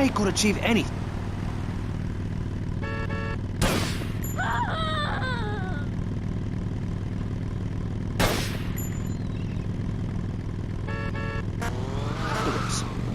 I could achieve anything.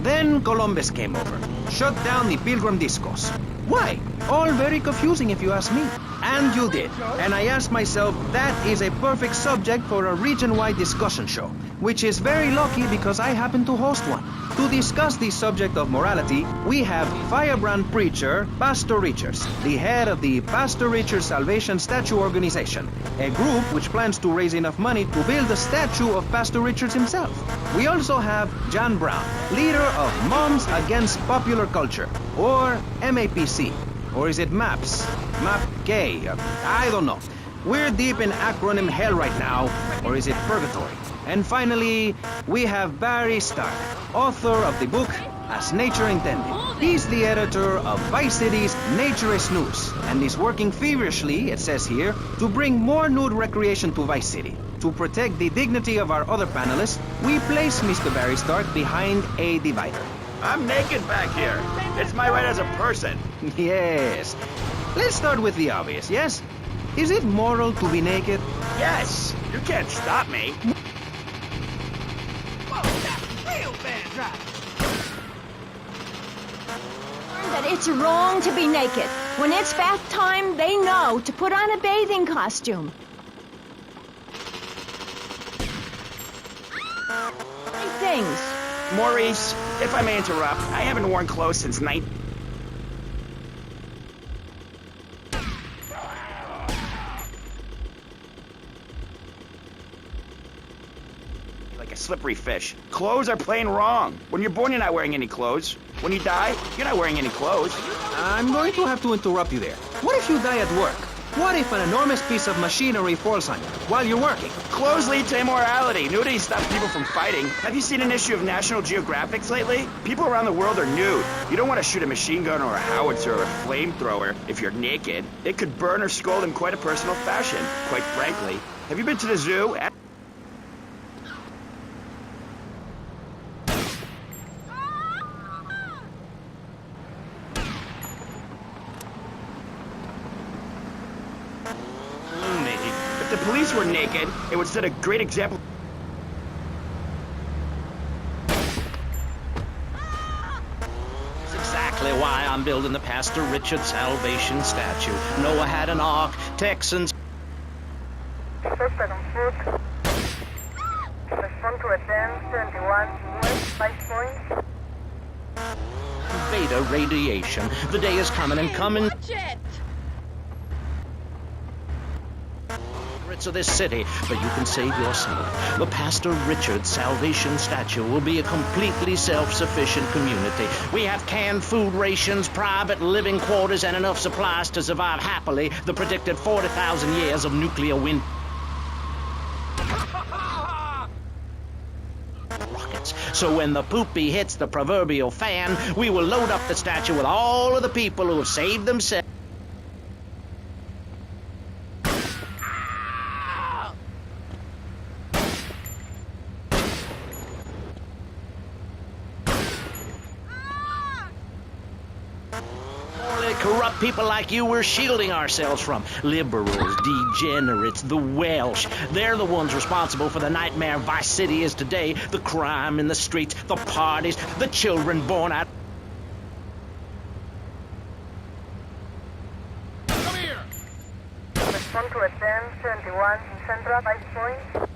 Then Columbus came over, shut down the Pilgrim Discourse. Why? All very confusing if you ask me. And you did. And I asked myself, that is a perfect subject for a region-wide discussion show, which is very lucky because I happen to host one. To discuss the subject of morality, we have firebrand preacher Pastor Richards, the head of the Pastor Richards Salvation Statue Organization, a group which plans to raise enough money to build a statue of Pastor Richards himself. We also have John Brown, leader of Moms Against Popular Culture, or MAPC. Or is it MAPS? MAP-K? I don't know. We're deep in acronym hell right now, or is it purgatory? And finally, we have Barry Stark, author of the book As Nature Intended. He's the editor of Vice City's Naturist News, and is working feverishly, it says here, to bring more nude recreation to Vice City. To protect the dignity of our other panelists, we place Mr. Barry Stark behind a divider. I'm naked back here. It's my right as a person. Yes. Let's start with the obvious, yes? Is it moral to be naked? Yes. You can't stop me. Whoa, that's real bad driving. That it's wrong to be naked. When it's bath time, they know to put on a bathing costume. Three things. Maurice, if I may interrupt, I haven't worn clothes since night. Like a slippery fish. Clothes are plain wrong. When you're born, you're not wearing any clothes. When you die, you're not wearing any clothes. I'm going to have to interrupt you there. What if you die at work? What if an enormous piece of machinery falls on you while you're working? Clothes lead to immorality. Nudity stops people from fighting. Have you seen an issue of National Geographic lately? People around the world are nude. You don't want to shoot a machine gun or a howitzer or a flamethrower if you're naked. It could burn or scald in quite a personal fashion, quite frankly. Have you been to the zoo? If the police were naked, it would set a great example. That's exactly why I'm building the Pastor Richard Salvation statue. Noah had an ark, Texans... Suspect on foot. Respond to a 1071 West 5 points. Beta radiation. The day is coming and coming. Watch it! Of this city, but you can save yourself. The Pastor Richard Salvation statue will be a completely self-sufficient community. We have canned food rations, private living quarters, and enough supplies to survive happily the predicted 40,000 years of nuclear wind rockets. So when the poopy hits the proverbial fan, we will load up the statue with all of the people who have saved themselves. Corrupt people like you we're shielding ourselves from. Liberals, degenerates, the Welsh. They're the ones responsible for the nightmare Vice City is today. The crime in the streets, the parties, the children born out. Respond to a 1071 Central 5 points.